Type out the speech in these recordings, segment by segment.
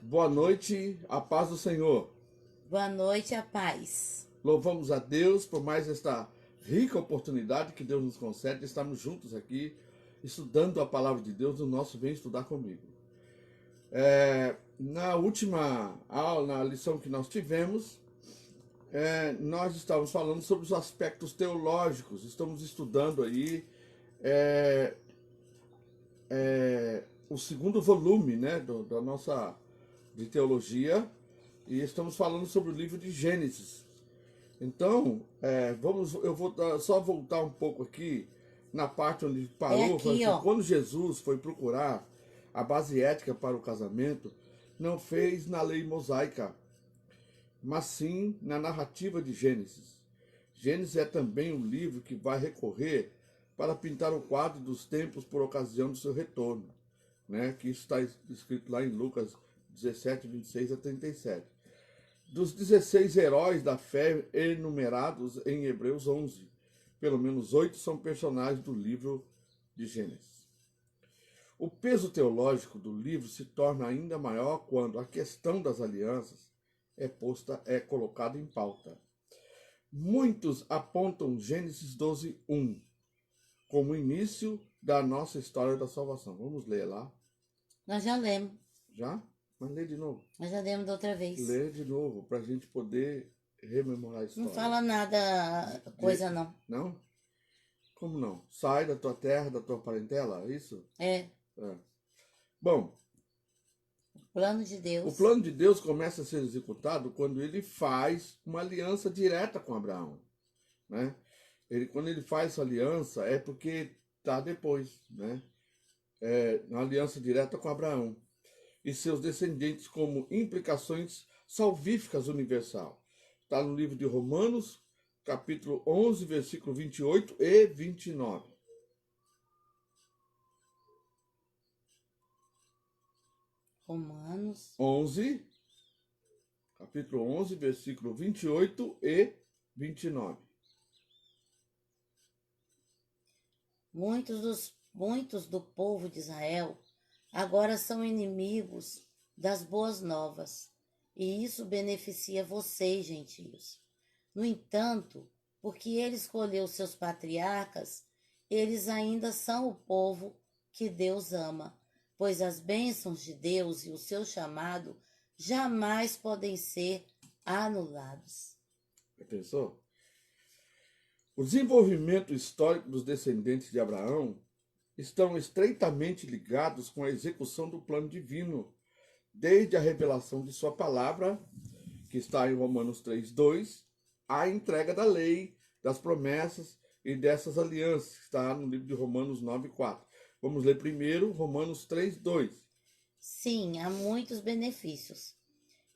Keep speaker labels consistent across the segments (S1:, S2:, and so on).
S1: Boa noite, a paz do Senhor.
S2: Boa noite, a paz.
S1: Louvamos a Deus por mais esta rica oportunidade que Deus nos concede de estarmos juntos aqui, estudando a palavra de Deus no nosso Vem Estudar Comigo. Na última aula, na lição que nós tivemos, nós estávamos falando sobre os aspectos teológicos, estamos estudando aí o segundo volume, né, da nossa de teologia, e estamos falando sobre o livro de Gênesis. Então, eu vou só voltar um pouco aqui na parte onde
S2: É
S1: parou, falando
S2: aqui,
S1: assim,
S2: ó.
S1: quando Jesus foi procurar a base ética para o casamento, não fez na lei mosaica, mas sim na narrativa de Gênesis. Gênesis é também um livro que vai recorrer para pintar o quadro dos tempos por ocasião do seu retorno, né? Que isso está escrito lá em Lucas 17, 26 a 37. Dos 16 heróis da fé enumerados em Hebreus 11, pelo menos 8 são personagens do livro de Gênesis. O peso teológico do livro se torna ainda maior quando a questão das alianças é colocada em pauta. Muitos apontam Gênesis 12, 1 como início da nossa história da salvação. Vamos ler lá.
S2: Nós já lemos.
S1: Já? Mas lê de novo.
S2: Nós já lemos da outra vez.
S1: Lê de novo, para a gente poder rememorar a história.
S2: Não fala nada, coisa não.
S1: Não? Como não? Sai da tua terra, da tua parentela, é isso?
S2: É.
S1: Bom,
S2: O plano de Deus.
S1: o plano de Deus começa a ser executado quando ele faz uma aliança direta com Abraão, né? Quando ele faz essa aliança é porque está depois, né? Uma aliança direta com Abraão e seus descendentes como implicações salvíficas universal. Está no livro de Romanos, capítulo 11, versículo 28 e 29.
S2: Romanos
S1: 11, capítulo 11, versículo 28 e 29.
S2: Muitos do povo de Israel agora são inimigos das boas novas, e isso beneficia vocês, gentios. No entanto, porque ele escolheu seus patriarcas, eles ainda são o povo que Deus ama, pois as bênçãos de Deus e o seu chamado jamais podem ser anulados.
S1: Já pensou? O desenvolvimento histórico dos descendentes de Abraão estão estreitamente ligados com a execução do plano divino, desde a revelação de sua palavra, que está em Romanos 3:2, a entrega da lei, das promessas e dessas alianças, que está no livro de Romanos 9:4. Vamos ler primeiro Romanos 3:2.
S2: Sim, há muitos benefícios.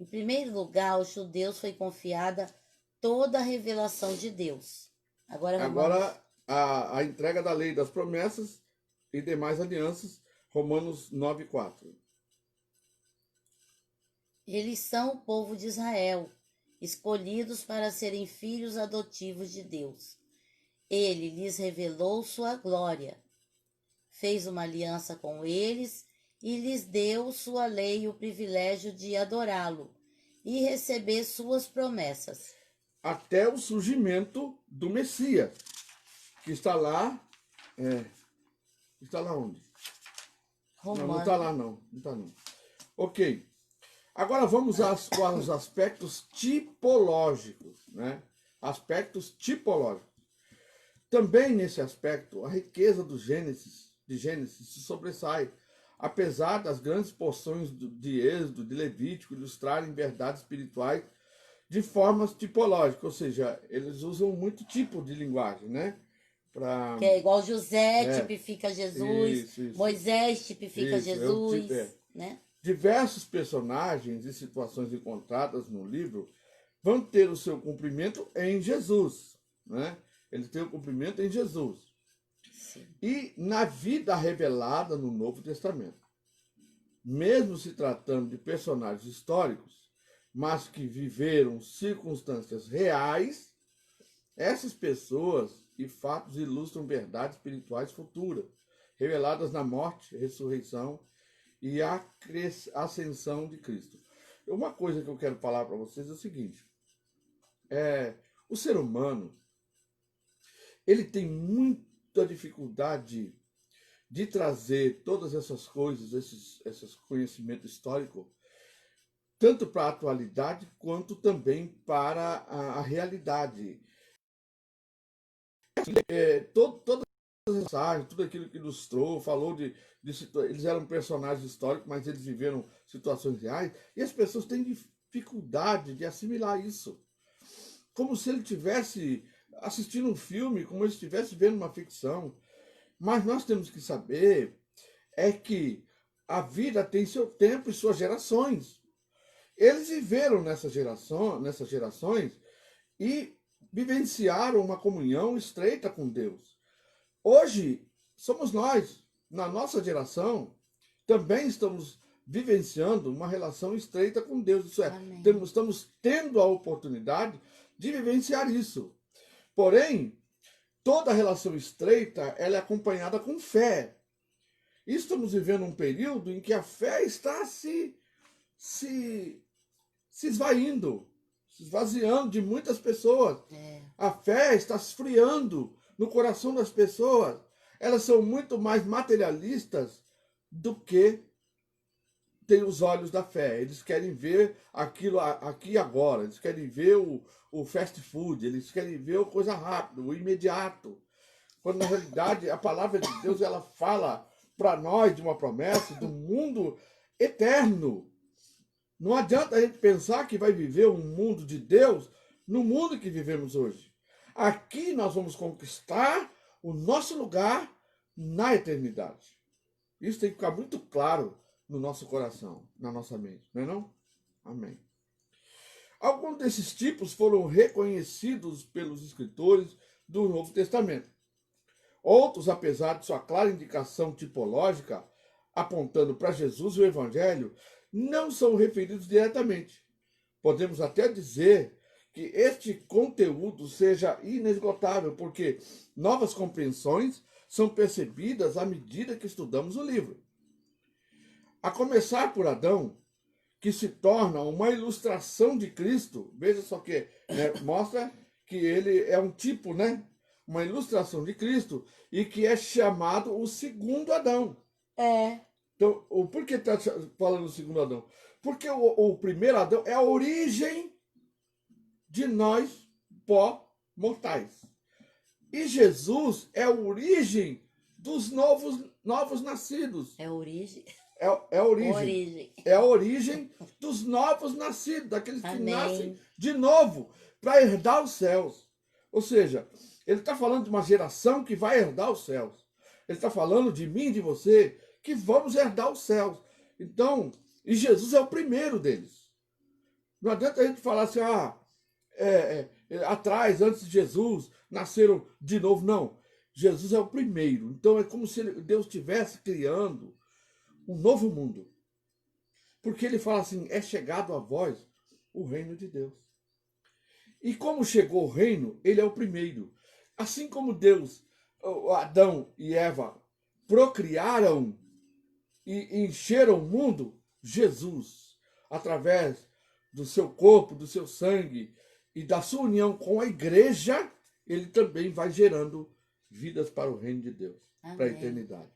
S2: Em primeiro lugar, aos judeus foi confiada toda a revelação de Deus.
S1: Agora a entrega da lei, das promessas e demais alianças, Romanos 9:4.
S2: Eles são o povo de Israel, escolhidos para serem filhos adotivos de Deus. Ele lhes revelou sua glória, fez uma aliança com eles e lhes deu sua lei e o privilégio de adorá-lo e receber suas promessas.
S1: Até o surgimento do Messias, que está lá. Está lá onde? Não está lá não. Não está não. Ok. Agora vamos aos aspectos tipológicos, né? Aspectos tipológicos. Também nesse aspecto, a riqueza de Gênesis se sobressai, apesar das grandes porções de Êxodo, de Levítico, ilustrarem verdades espirituais de formas tipológicas, ou seja, eles usam muito tipo de linguagem, né?
S2: Que é igual José tipifica Jesus,
S1: Isso.
S2: Moisés tipifica Jesus,
S1: tipo,
S2: né?
S1: Diversos personagens e situações encontradas no livro vão ter o seu cumprimento em Jesus, né? Eles têm o cumprimento em Jesus.
S2: Sim.
S1: E na vida revelada no Novo Testamento. Mesmo se tratando de personagens históricos, mas que viveram circunstâncias reais, essas pessoas e fatos ilustram verdades espirituais futuras, reveladas na morte, ressurreição e a ascensão de Cristo. Uma coisa que eu quero falar para vocês é o seguinte: o ser humano ele tem muita dificuldade de trazer todas essas coisas, esses conhecimentos históricos, tanto para a atualidade quanto também para a realidade. Todas as mensagens, tudo aquilo que ilustrou, falou eles eram personagens históricos, mas eles viveram situações reais, e as pessoas têm dificuldade de assimilar isso. Como se ele estivesse assistindo um filme, como se estivesse vendo uma ficção. Mas nós temos que saber que a vida tem seu tempo e suas gerações. Eles viveram nessas gerações e vivenciaram uma comunhão estreita com Deus. Hoje, somos nós, na nossa geração, também estamos vivenciando uma relação estreita com Deus. Isso é, estamos tendo a oportunidade de vivenciar isso. Porém, toda relação estreita ela é acompanhada com fé. E estamos vivendo um período em que a fé está se esvaindo, se esvaziando de muitas pessoas. A fé está esfriando no coração das pessoas. Elas são muito mais materialistas do que têm os olhos da fé. Eles querem ver aquilo aqui e agora. Eles querem ver o fast food. Eles querem ver a coisa rápida, o imediato. Quando, na realidade, a palavra de Deus ela fala para nós de uma promessa do mundo eterno. Não adianta a gente pensar que vai viver um mundo de Deus no mundo que vivemos hoje. Aqui nós vamos conquistar o nosso lugar na eternidade. Isso tem que ficar muito claro no nosso coração, na nossa mente, não é não? Amém. Alguns desses tipos foram reconhecidos pelos escritores do Novo Testamento. Outros, apesar de sua clara indicação tipológica, apontando para Jesus e o Evangelho, não são referidos diretamente. Podemos até dizer que este conteúdo seja inesgotável, porque novas compreensões são percebidas à medida que estudamos o livro. A começar por Adão, que se torna uma ilustração de Cristo, veja só que mostra que ele é um tipo, uma ilustração de Cristo, e que é chamado o segundo Adão. Então, por que está falando do segundo Adão? Porque o primeiro Adão é a origem de nós, pó mortais. E Jesus é a origem dos novos nascidos.
S2: É a origem.
S1: É a origem. É a origem dos novos nascidos, daqueles que nascem de novo, para herdar os céus. Ou seja, ele está falando de uma geração que vai herdar os céus. Ele está falando de mim e de você, que vamos herdar os céus. Então, e Jesus é o primeiro deles. Não adianta a gente falar assim, atrás, antes de Jesus, nasceram de novo. Não, Jesus é o primeiro. Então é como se Deus estivesse criando um novo mundo. Porque ele fala assim, é chegado a vós o reino de Deus. E como chegou o reino, ele é o primeiro. Assim como Deus, Adão e Eva procriaram e encheram o mundo, Jesus, através do seu corpo, do seu sangue e da sua união com a igreja, ele também vai gerando vidas para o reino de Deus, para a eternidade.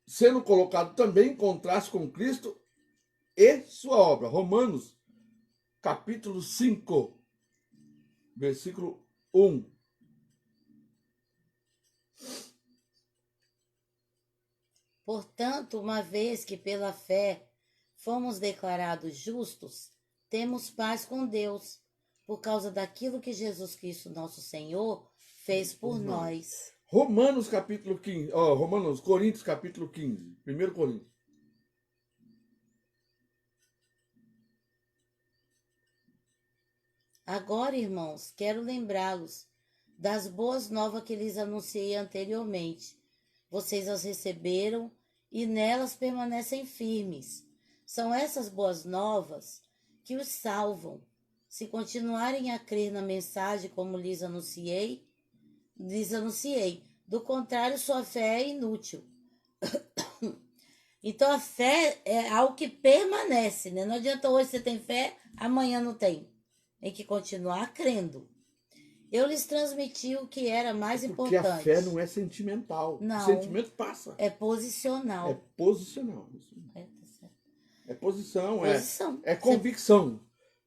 S1: Sendo colocado também em contraste com Cristo e sua obra. Romanos, capítulo 5, versículo 1.
S2: Portanto, uma vez que pela fé fomos declarados justos, temos paz com Deus, por causa daquilo que Jesus Cristo, nosso Senhor, fez por nós.
S1: Romanos capítulo 15, Coríntios capítulo 15, 1 Coríntios.
S2: Agora, irmãos, quero lembrá-los das boas novas que lhes anunciei anteriormente. Vocês as receberam e nelas permanecem firmes. São essas boas novas que os salvam. Se continuarem a crer na mensagem como lhes anunciei. Do contrário, sua fé é inútil. Então a fé é algo que permanece, né? Não adianta hoje você tem fé, amanhã não tem. Tem que continuar crendo. Eu lhes transmiti o que era mais
S1: Porque a fé não
S2: importante.
S1: é sentimental. O
S2: Não,
S1: sentimento passa.
S2: é
S1: É
S2: posicional.
S1: posicional.
S2: É, tá certo.
S1: É posição,
S2: Posição.
S1: é convicção.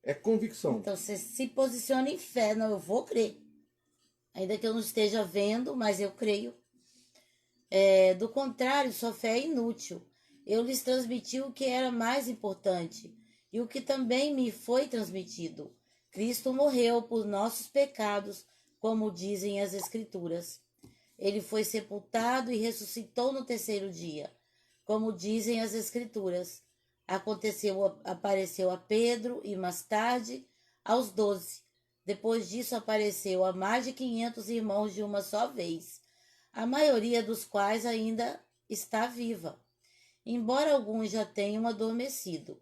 S1: É convicção.
S2: Então você se posiciona em fé. Não, eu vou crer. Ainda que eu não esteja vendo, mas eu creio. Do contrário, sua fé é inútil. Eu lhes transmiti o que era mais importante e o que também me foi transmitido. Cristo morreu por nossos pecados, como dizem as Escrituras. Ele foi sepultado e ressuscitou no terceiro dia, como dizem as Escrituras. Apareceu a Pedro e mais tarde aos 12. Depois disso apareceu a mais de 500 irmãos de uma só vez, a maioria dos quais ainda está viva, embora alguns já tenham adormecido.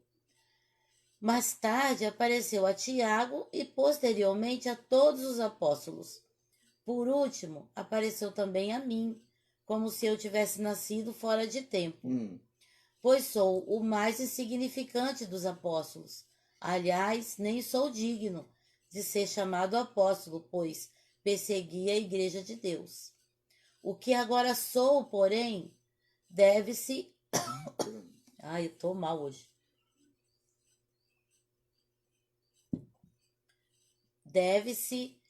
S2: Mais tarde apareceu a Tiago e posteriormente a todos os apóstolos. Por último, apareceu também a mim, como se eu tivesse nascido fora de tempo, pois sou o mais insignificante dos apóstolos. Aliás, nem sou digno de ser chamado apóstolo, pois persegui a igreja de Deus. O que agora sou, porém, deve-se... Ai, eu tô mal hoje. Deve-se...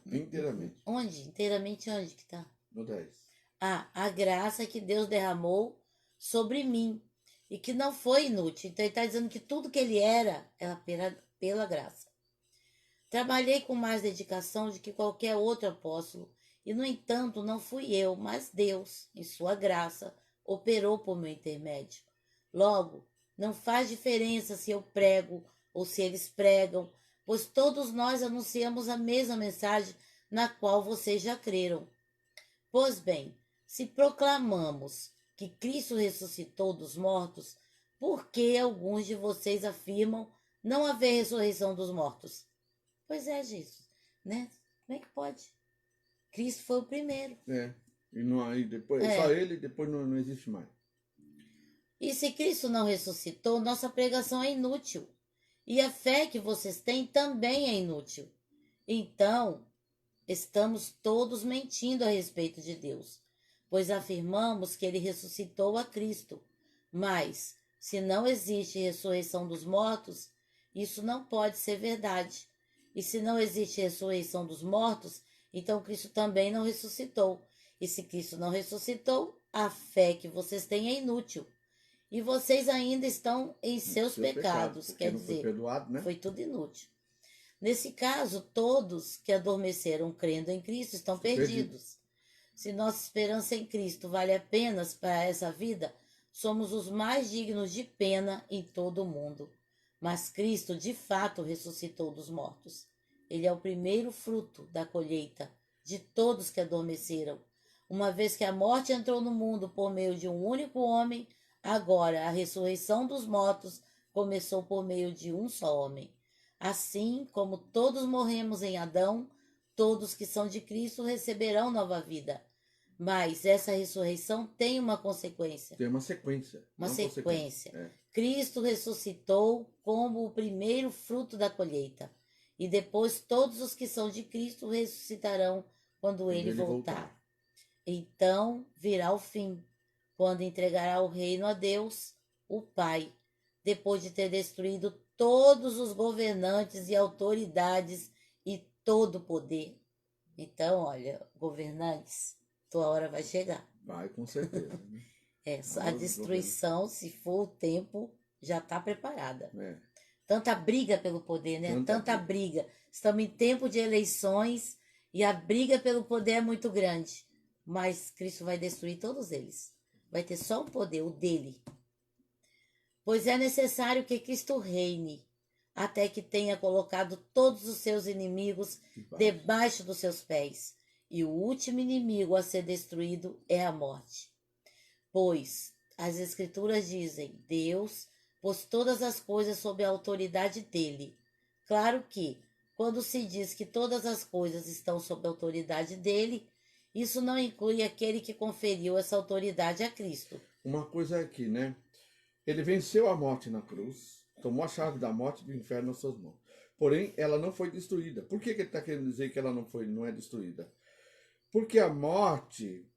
S1: Inteiramente.
S2: Onde? Inteiramente onde que tá?
S1: No 10.
S2: A graça que Deus derramou sobre mim e que não foi inútil. Então ele está dizendo que tudo que ele era pela graça. Trabalhei com mais dedicação do que qualquer outro apóstolo e, no entanto, não fui eu, mas Deus, em sua graça, operou por meu intermédio. Logo, não faz diferença se eu prego ou se eles pregam, pois todos nós anunciamos a mesma mensagem na qual vocês já creram. Pois bem, se proclamamos que Cristo ressuscitou dos mortos, por que alguns de vocês afirmam não haver ressurreição dos mortos? Pois é, Jesus, né? Como é que pode? Cristo foi o primeiro.
S1: E não, aí depois, só ele, depois não existe mais.
S2: E se Cristo não ressuscitou, nossa pregação é inútil. E a fé que vocês têm também é inútil. Então, estamos todos mentindo a respeito de Deus, pois afirmamos que ele ressuscitou a Cristo. Mas, se não existe ressurreição dos mortos, isso não pode ser verdade. E se não existe ressurreição dos mortos, então Cristo também não ressuscitou. E se Cristo não ressuscitou, a fé que vocês têm é inútil. E vocês ainda estão em seus pecados. Quer dizer,
S1: foi perdoado, né?
S2: foi tudo inútil. Nesse caso, todos que adormeceram crendo em Cristo estão perdidos. Se nossa esperança em Cristo vale apenas para essa vida, somos os mais dignos de pena em todo o mundo. Mas Cristo de fato ressuscitou dos mortos. Ele é o primeiro fruto da colheita de todos que adormeceram. Uma vez que a morte entrou no mundo por meio de um único homem, agora a ressurreição dos mortos começou por meio de um só homem. Assim como todos morremos em Adão, todos que são de Cristo receberão nova vida. Mas essa ressurreição tem uma consequência.
S1: Tem uma sequência.
S2: Uma sequência. Cristo ressuscitou como o primeiro fruto da colheita. E depois todos os que são de Cristo ressuscitarão quando ele voltar. Então virá o fim, quando entregará o reino a Deus, o Pai, depois de ter destruído todos os governantes e autoridades e todo o poder. Então, olha, governantes, tua hora vai chegar.
S1: Vai, com certeza. Né?
S2: A destruição, se for o tempo, já está preparada.
S1: É.
S2: Tanta briga pelo poder, né? Tanta briga. Estamos em tempo de eleições e a briga pelo poder é muito grande. Mas Cristo vai destruir todos eles. Vai ter só um poder, o dele. Pois é necessário que Cristo reine, até que tenha colocado todos os seus inimigos debaixo dos seus pés. E o último inimigo a ser destruído é a morte. Pois as Escrituras dizem, Deus pôs todas as coisas sob a autoridade dele. Claro que, quando se diz que todas as coisas estão sob a autoridade dele, isso não inclui aquele que conferiu essa autoridade a Cristo.
S1: uma coisa é aqui, né? Ele venceu a morte na cruz, tomou a chave da morte e do inferno nas suas mãos. Porém, ela não foi destruída. Por que ele está querendo dizer que ela não é destruída? Porque a morte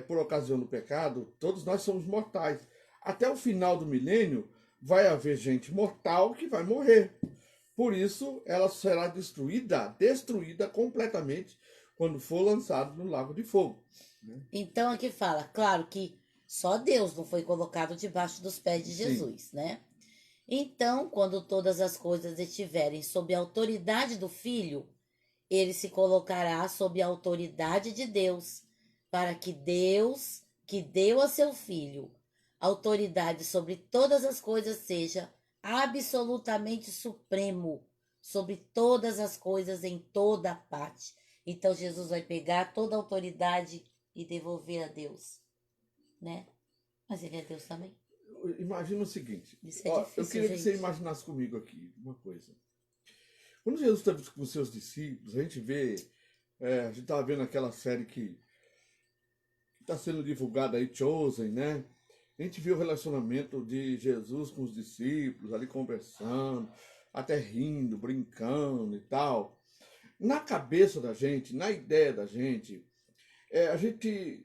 S1: por ocasião do pecado, todos nós somos mortais. Até o final do milênio, vai haver gente mortal que vai morrer. Por isso, ela será destruída completamente, quando for lançado no lago de fogo. Né?
S2: Então aqui fala, claro que só Deus não foi colocado debaixo dos pés de
S1: Sim.
S2: Jesus, né? Então, quando todas as coisas estiverem sob a autoridade do Filho, ele se colocará sob a autoridade de Deus, para que Deus, que deu a seu Filho autoridade sobre todas as coisas, seja absolutamente supremo sobre todas as coisas em toda parte. Então Jesus vai pegar toda a autoridade e devolver a Deus, né? Mas ele é Deus também.
S1: Imagina o seguinte.
S2: Isso é
S1: Ó,
S2: difícil,
S1: eu queria que
S2: gente.
S1: você imaginasse comigo aqui uma coisa. Quando Jesus estava com os seus discípulos, a gente vê, a gente estava vendo aquela série que está sendo divulgada aí, Chosen, né? A gente vê o relacionamento de Jesus com os discípulos, ali conversando, até rindo, brincando e tal. Na cabeça da gente, na ideia da gente, a gente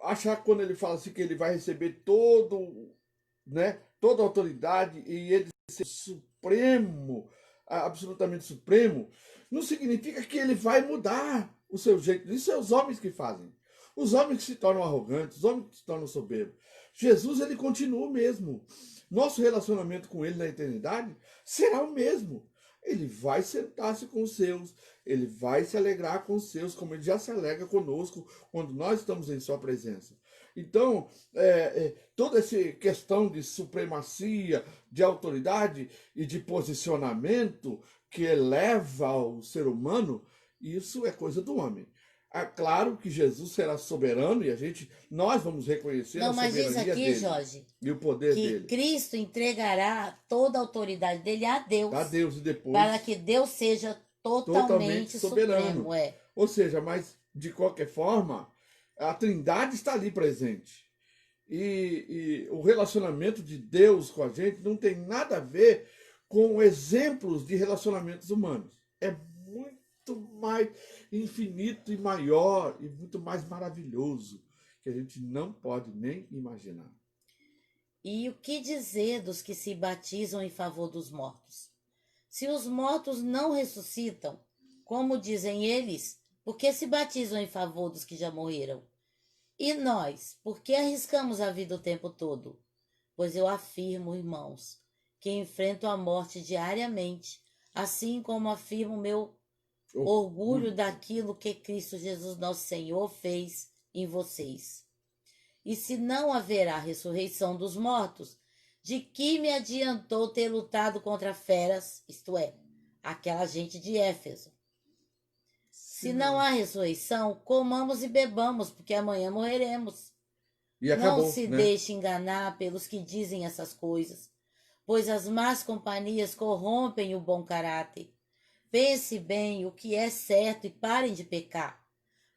S1: achar que quando ele fala assim que ele vai receber toda a autoridade e ele ser supremo, absolutamente supremo, não significa que ele vai mudar o seu jeito. Isso é os homens que fazem. Os homens que se tornam arrogantes, os homens que se tornam soberbos. Jesus, ele continua o mesmo. Nosso relacionamento com ele na eternidade será o mesmo. Ele vai sentar-se com os seus, ele vai se alegrar com os seus, como ele já se alegra conosco quando nós estamos em sua presença. Então, toda essa questão de supremacia, de autoridade e de posicionamento que eleva o ser humano, isso é coisa do homem. É claro que Jesus será soberano e nós vamos reconhecer
S2: Não,
S1: a
S2: mas diz
S1: soberania
S2: aqui,
S1: dele
S2: Jorge,
S1: e o poder
S2: que
S1: dele.
S2: Cristo entregará toda a autoridade dele a Deus,
S1: A Deus e depois
S2: para que Deus seja totalmente
S1: soberano.
S2: supremo.
S1: Ou seja, mas de qualquer forma, a Trindade está ali presente. E o relacionamento de Deus com a gente não tem nada a ver com exemplos de relacionamentos humanos. É muito mais infinito e maior e muito mais maravilhoso que a gente não pode nem imaginar.
S2: E o que dizer dos que se batizam em favor dos mortos? Se os mortos não ressuscitam, como dizem eles, por que se batizam em favor dos que já morreram? E nós, por que arriscamos a vida o tempo todo? Pois eu afirmo, irmãos, que enfrento a morte diariamente, assim como afirmo o meu orgulho daquilo que Cristo Jesus nosso Senhor fez em vocês. E se não haverá ressurreição dos mortos, de que me adiantou ter lutado contra feras, isto é, aquela gente de Éfeso? Se não há ressurreição, comamos e bebamos, porque amanhã morreremos.
S1: E acabou,
S2: não se deixe enganar pelos que dizem essas coisas, pois as más companhias corrompem o bom caráter. Pense bem o que é certo e parem de pecar.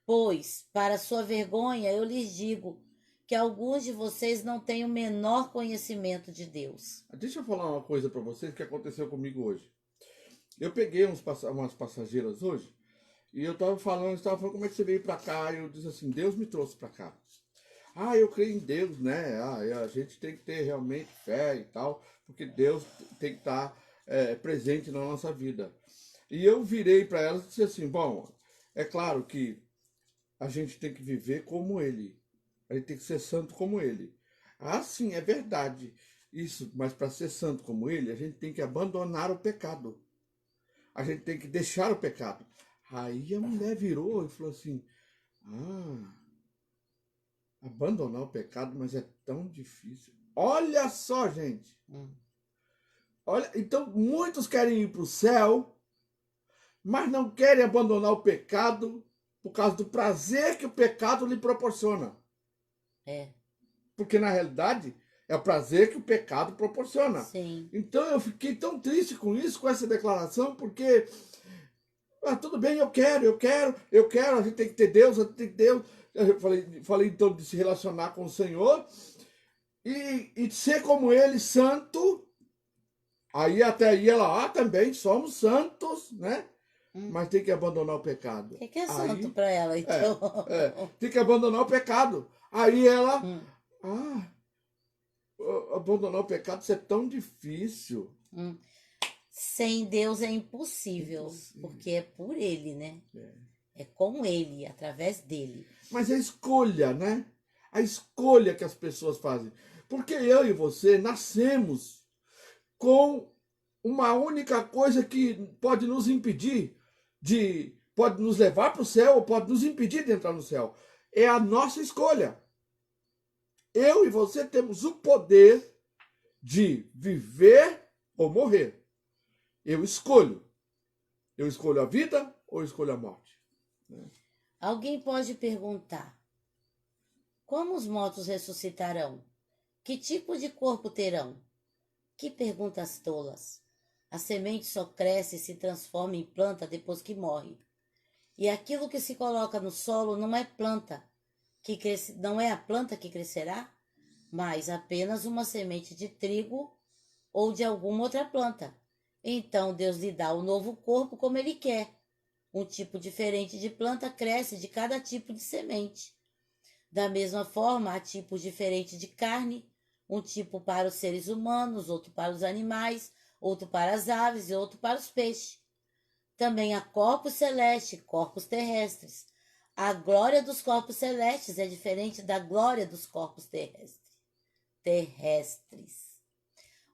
S2: Pois, para sua vergonha, eu lhes digo que alguns de vocês não têm o menor conhecimento de Deus.
S1: Deixa eu falar uma coisa para vocês que aconteceu comigo hoje. Eu peguei umas passageiras hoje e eu estava falando como é que você veio para cá? E eu disse assim, Deus me trouxe para cá. Eu creio em Deus, né? A gente tem que ter realmente fé e tal, porque Deus tem que estar presente na nossa vida. E eu virei para elas e disse assim, bom, é claro que a gente tem que viver como Ele. A gente tem que ser santo como Ele. Sim, é verdade isso, mas para ser santo como Ele, a gente tem que abandonar o pecado. A gente tem que deixar o pecado. Aí a mulher virou e falou assim, abandonar o pecado, mas é tão difícil. Olha só, gente. Olha, então muitos querem ir para o céu, mas não querem abandonar o pecado por causa do prazer que o pecado lhe proporciona. Porque na realidade é o prazer que o pecado proporciona.
S2: Sim.
S1: Então eu fiquei tão triste com isso, com essa declaração, porque tudo bem, eu quero, a gente tem que ter Deus, Eu falei então de se relacionar com o Senhor e ser como Ele, santo. Aí até aí ela, também somos santos, né? Mas tem que abandonar o pecado.
S2: O que é santo
S1: Aí,
S2: para ela, então?
S1: tem que abandonar o pecado. Aí ela,
S2: Hum,
S1: abandonar o pecado, isso é tão difícil.
S2: hum. Sem Deus é impossível,
S1: Impossível.
S2: porque é por Ele, né? É com Ele, através dele.
S1: Mas é a escolha, né? A escolha que as pessoas fazem. Porque eu e você nascemos com uma única coisa que pode nos impedir pode nos levar para o céu ou pode nos impedir de entrar no céu. É a nossa escolha. Eu e você temos o poder de viver ou morrer. Eu escolho. Eu escolho a vida ou eu escolho a morte.
S2: Alguém pode perguntar: como os mortos ressuscitarão? Que tipo de corpo terão? Que perguntas tolas! A semente só cresce e se transforma em planta depois que morre. E aquilo que se coloca no solo não é planta, não é a planta que crescerá, mas apenas uma semente de trigo ou de alguma outra planta. Então Deus lhe dá o novo corpo como ele quer. Um tipo diferente de planta cresce de cada tipo de semente. Da mesma forma, há tipos diferentes de carne, um tipo para os seres humanos, outro para os animais, outro para as aves e outro para os peixes. Também há corpos celestes, corpos terrestres. A glória dos corpos celestes é diferente da glória dos corpos terrestres.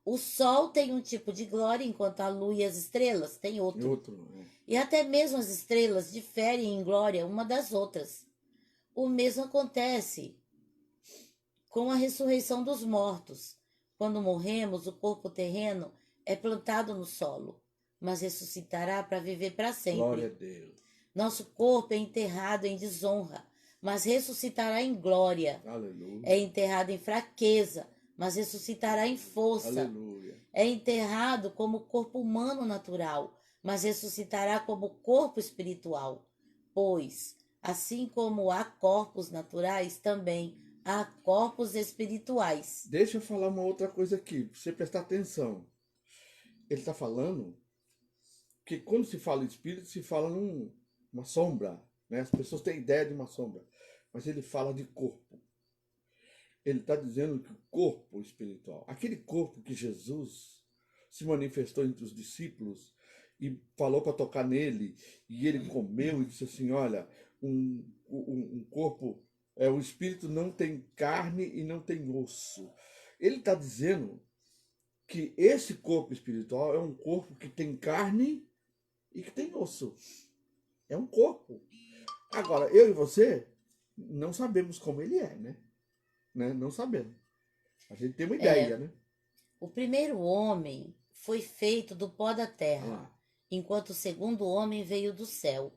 S2: O sol tem um tipo de glória, enquanto a lua e as estrelas têm outro. E até mesmo as estrelas diferem em glória uma das outras. O mesmo acontece com a ressurreição dos mortos. Quando morremos, o corpo terreno é plantado no solo, mas ressuscitará para viver para sempre.
S1: Glória a Deus.
S2: Nosso corpo é enterrado em desonra, mas ressuscitará em glória.
S1: Aleluia.
S2: É enterrado em fraqueza, mas ressuscitará em força.
S1: Aleluia.
S2: É enterrado como corpo humano natural, mas ressuscitará como corpo espiritual. Pois, assim como há corpos naturais, também há corpos espirituais.
S1: Deixa eu falar uma outra coisa aqui, para você prestar atenção. Ele está falando que quando se fala em espírito, se fala numa sombra, né? As pessoas têm ideia de uma sombra, mas ele fala de corpo. Ele está dizendo que o corpo espiritual, aquele corpo que Jesus se manifestou entre os discípulos e falou para tocar nele, e ele comeu e disse assim, olha, um corpo, o espírito não tem carne e não tem osso. Ele está dizendo que esse corpo espiritual é um corpo que tem carne e que tem osso. É um corpo. Agora, eu e você não sabemos como ele é, né? Não sabemos. A gente tem uma ideia, né?
S2: O primeiro homem foi feito do pó da terra, enquanto o segundo homem veio do céu.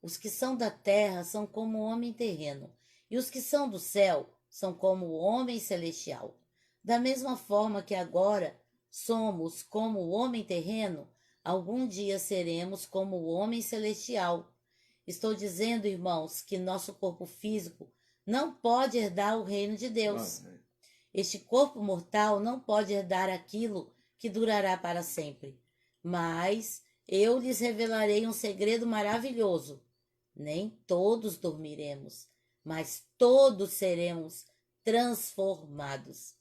S2: Os que são da terra são como o homem terreno, e os que são do céu são como o homem celestial. Da mesma forma que agora somos como o homem terreno, algum dia seremos como o homem celestial. Estou dizendo, irmãos, que nosso corpo físico não pode herdar o reino de Deus. Este corpo mortal não pode herdar aquilo que durará para sempre. Mas eu lhes revelarei um segredo maravilhoso. Nem todos dormiremos, mas todos seremos transformados.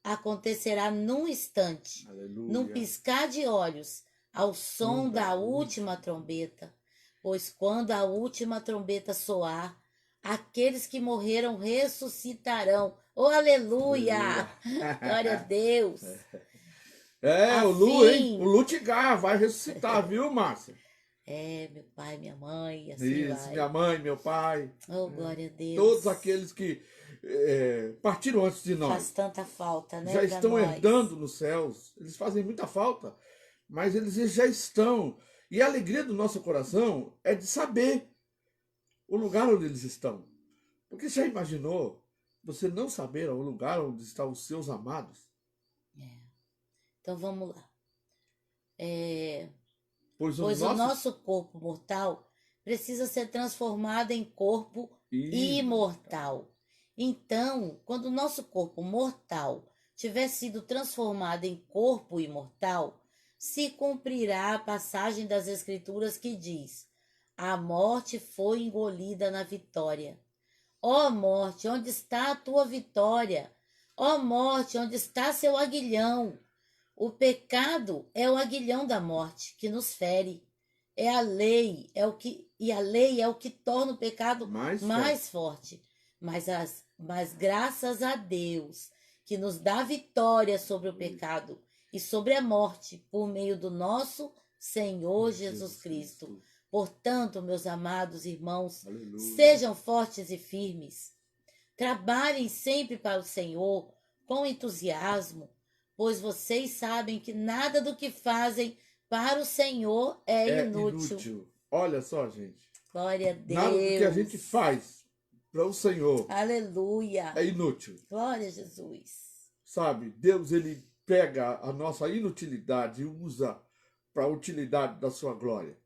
S2: Acontecerá num instante,
S1: Aleluia.
S2: num piscar de olhos, ao som da última trombeta. Pois quando a última trombeta soar, aqueles que morreram ressuscitarão. Oh, aleluia! Glória a Deus!
S1: O Lu, hein? O Lutigar vai ressuscitar, viu, Márcia?
S2: Meu pai, minha mãe, assim
S1: Isso,
S2: vai.
S1: minha mãe, meu pai.
S2: Oh, glória a Deus.
S1: Todos aqueles que partiram antes de nós.
S2: Faz tanta falta, né?
S1: Já
S2: pra
S1: estão
S2: nós.
S1: herdando nos céus. Eles fazem muita falta, mas eles já estão. E a alegria do nosso coração é de saber o lugar onde eles estão. Porque já imaginou você não saber o lugar onde estão os seus amados?
S2: Então vamos lá.
S1: Pois
S2: o nosso corpo mortal precisa ser transformado em corpo imortal. Então, quando o nosso corpo mortal tiver sido transformado em corpo imortal, se cumprirá a passagem das Escrituras que diz: a morte foi engolida na vitória. Ó morte, onde está a tua vitória? Ó morte, onde está seu aguilhão? O pecado é o aguilhão da morte que nos fere. É a lei, e a lei é o que torna o pecado mais forte. Mas graças a Deus que nos dá vitória sobre o pecado e sobre a morte por meio do nosso Senhor Jesus Cristo. Portanto, meus amados irmãos,
S1: Aleluia.
S2: sejam fortes e firmes. Trabalhem sempre para o Senhor com entusiasmo, pois vocês sabem que nada do que fazem para o Senhor é inútil.
S1: Olha só, gente.
S2: Glória a Deus.
S1: Nada do que a gente faz para o Senhor
S2: Aleluia.
S1: é inútil.
S2: Glória a Jesus.
S1: Sabe, Deus, ele pega a nossa inutilidade e usa para a utilidade da sua glória.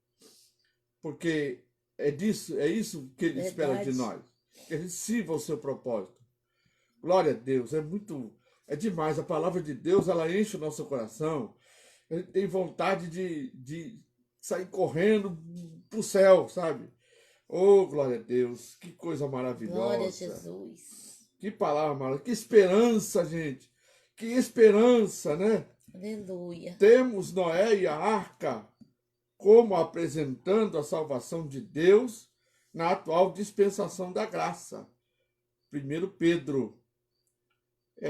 S1: Porque é isso que ele espera de nós. Que a gente sirva o seu propósito. Glória a Deus, é demais. A palavra de Deus, ela enche o nosso coração. A gente tem vontade de sair correndo pro céu, sabe? Oh, glória a Deus, que coisa maravilhosa.
S2: Glória a Jesus.
S1: Que palavra maravilhosa, que esperança, gente. Que esperança, né?
S2: Aleluia.
S1: Temos Noé e a arca como apresentando a salvação de Deus na atual dispensação da graça. 1 Pedro.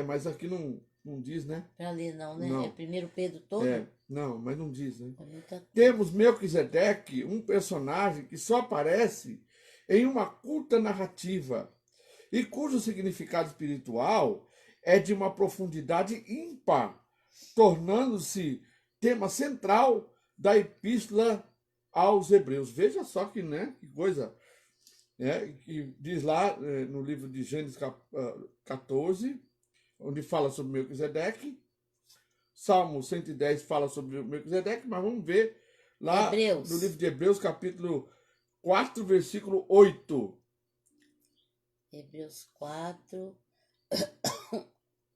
S1: Mas aqui não diz, né?
S2: Para ler não, né?
S1: Não.
S2: É 1 Pedro todo?
S1: Não, mas não diz, né?
S2: Muita...
S1: Temos Melquisedeque, um personagem que só aparece em uma curta narrativa e cujo significado espiritual é de uma profundidade ímpar, tornando-se tema central da epístola aos Hebreus. Veja só que coisa, que diz lá no livro de Gênesis 14, onde fala sobre Melquisedeque. Salmo 110 fala sobre Melquisedeque, mas vamos ver lá no livro de Hebreus, capítulo 4, versículo 8.
S2: Hebreus 4,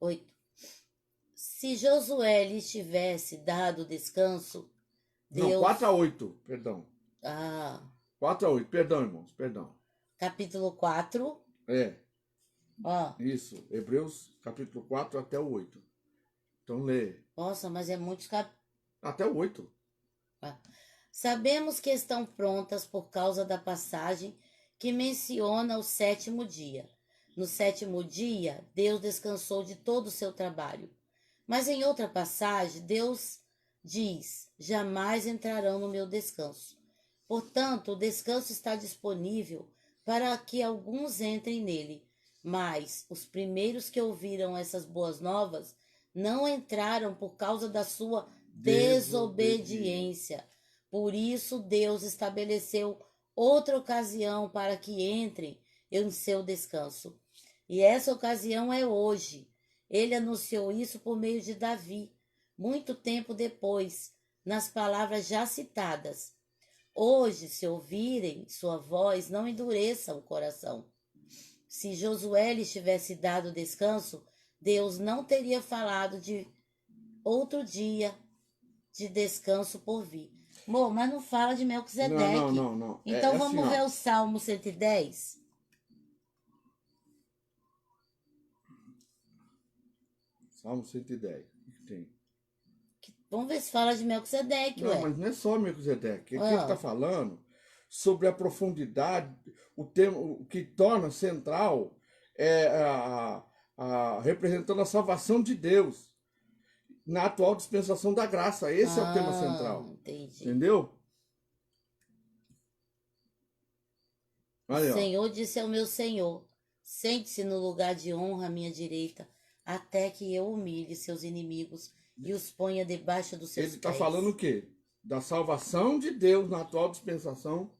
S2: 8. Se Josué lhes tivesse dado descanso, Deus...
S1: Não, 4 a 8, perdão. 4 a 8, perdão, irmãos, perdão.
S2: Capítulo 4.
S1: Isso, Hebreus, capítulo 4 até o 8. Então lê.
S2: Nossa, mas é muitos capítulos.
S1: Até o 8.
S2: Sabemos que estão prontas por causa da passagem que menciona o sétimo dia. No sétimo dia, Deus descansou de todo o seu trabalho. Mas em outra passagem, Deus diz: jamais entrarão no meu descanso. Portanto, o descanso está disponível para que alguns entrem nele. Mas os primeiros que ouviram essas boas novas não entraram por causa da sua desobediência. Por isso, Deus estabeleceu outra ocasião para que entrem em seu descanso. E essa ocasião é hoje. Ele anunciou isso por meio de Davi, muito tempo depois, nas palavras já citadas. Hoje, se ouvirem sua voz, não endureçam o coração. Se Josué lhes tivesse dado descanso, Deus não teria falado de outro dia de descanso por vir. Amor, mas não fala de Melquisedeque.
S1: Não.
S2: Então vamos ver o Salmo 110.
S1: Salmo 110. O que tem?
S2: Vamos ver se fala de Melquisedeque,
S1: Não, mas não é só Melquisedeque. Aqui ele está falando sobre a profundidade, o que torna central representando a salvação de Deus na atual dispensação da graça. Esse é o tema central.
S2: Entendi.
S1: Entendeu? Aí,
S2: o Senhor disse ao meu Senhor: sente-se no lugar de honra à minha direita, até que eu humilhe seus inimigos e os ponha debaixo dos seus pés.
S1: Ele está falando o quê? Da salvação de Deus na atual dispensação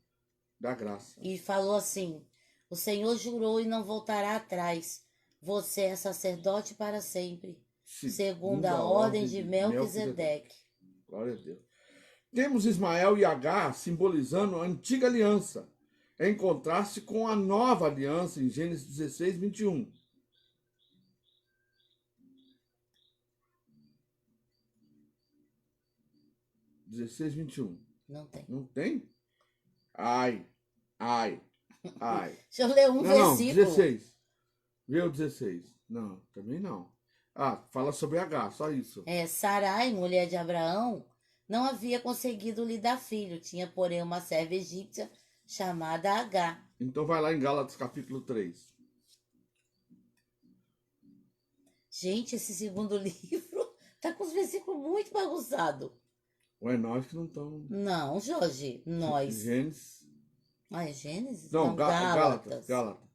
S1: da graça.
S2: E falou assim: o Senhor jurou e não voltará atrás. Você é sacerdote para sempre, segundo a ordem de Melquisedeque.
S1: Glória a Deus. Temos Ismael e Agar simbolizando a antiga aliança em contraste com a nova aliança em Gênesis 16, 21.
S2: Não tem.
S1: Não tem? Ai, ai, ai.
S2: Deixa eu ler um
S1: Não,
S2: versículo.
S1: 16. Vê o 16. Não, também não. Ah, fala sobre H, só isso.
S2: Sarai, mulher de Abraão, não havia conseguido lhe dar filho. Tinha, porém, uma serva egípcia chamada H.
S1: Então vai lá em Gálatas capítulo 3.
S2: Gente, esse segundo livro tá com os versículos muito bagunçados.
S1: Ou é nós que não estamos.
S2: Não, Jorge, nós.
S1: Gênesis.
S2: Ah, é Gênesis?
S1: Não,
S2: Gálatas.
S1: Gálatas.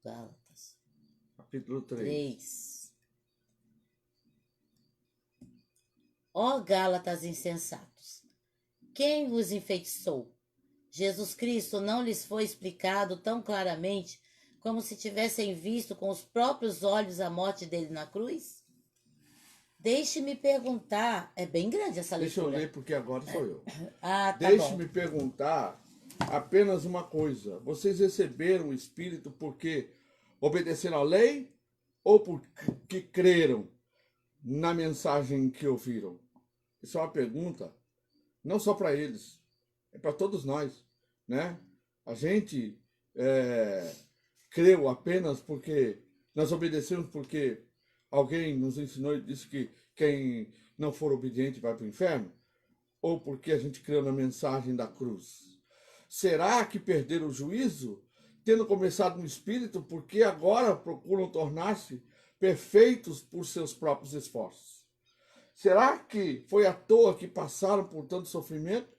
S2: Gálatas.
S1: Capítulo 3.
S2: 3. Ó Gálatas insensatos, quem os enfeitiçou? Jesus Cristo não lhes foi explicado tão claramente como se tivessem visto com os próprios olhos a morte dele na cruz? Deixe-me perguntar, é bem grande essa
S1: Deixa
S2: leitura.
S1: eu ler porque agora sou eu.
S2: Ah, tá bom.
S1: Deixe-me perguntar apenas uma coisa. Vocês receberam o Espírito porque obedeceram à lei ou porque creram na mensagem que ouviram? Isso é uma pergunta, não só para eles, é para todos nós, né? A gente creu apenas porque nós obedecemos porque alguém nos ensinou e disse que quem não for obediente vai para o inferno? Ou porque a gente creu na mensagem da cruz? Será que perderam o juízo, tendo começado no Espírito, porque agora procuram tornar-se perfeitos por seus próprios esforços? Será que foi à toa que passaram por tanto sofrimento?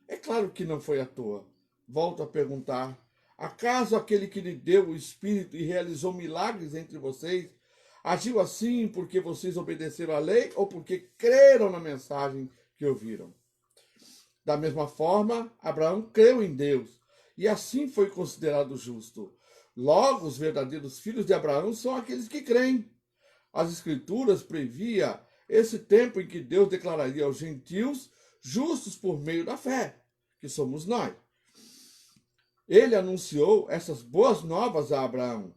S1: É claro que não foi à toa. Volto a perguntar, acaso aquele que lhe deu o Espírito e realizou milagres entre vocês, agiu assim porque vocês obedeceram à lei ou porque creram na mensagem que ouviram? Da mesma forma, Abraão creu em Deus e assim foi considerado justo. Logo, os verdadeiros filhos de Abraão são aqueles que creem. As Escrituras previa esse tempo em que Deus declararia aos gentios justos por meio da fé, que somos nós. Ele anunciou essas boas novas a Abraão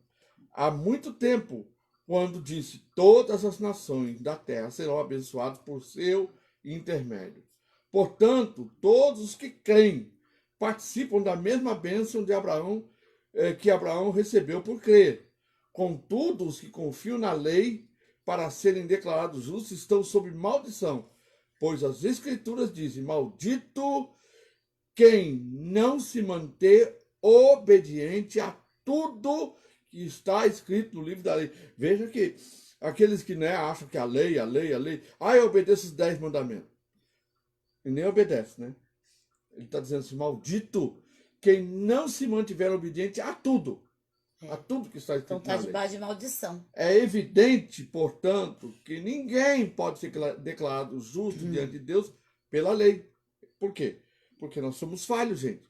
S1: há muito tempo, quando disse: todas as nações da terra serão abençoadas por seu intermédio. Portanto, todos os que creem participam da mesma bênção de Abraão, que Abraão recebeu por crer. Contudo, os que confiam na lei para serem declarados justos estão sob maldição, pois as Escrituras dizem: maldito quem não se manter obediente a tudo que está escrito no livro da lei. Veja que aqueles que acham que a lei, eu obedeço os 10 mandamentos. E nem obedece, né? Ele está dizendo assim: maldito quem não se mantiver obediente a tudo. A tudo que está escrito
S2: Então está
S1: na lei.
S2: debaixo de maldição.
S1: É evidente, portanto, que ninguém pode ser declarado justo diante de Deus pela lei. Por quê? Porque nós somos falhos, gente.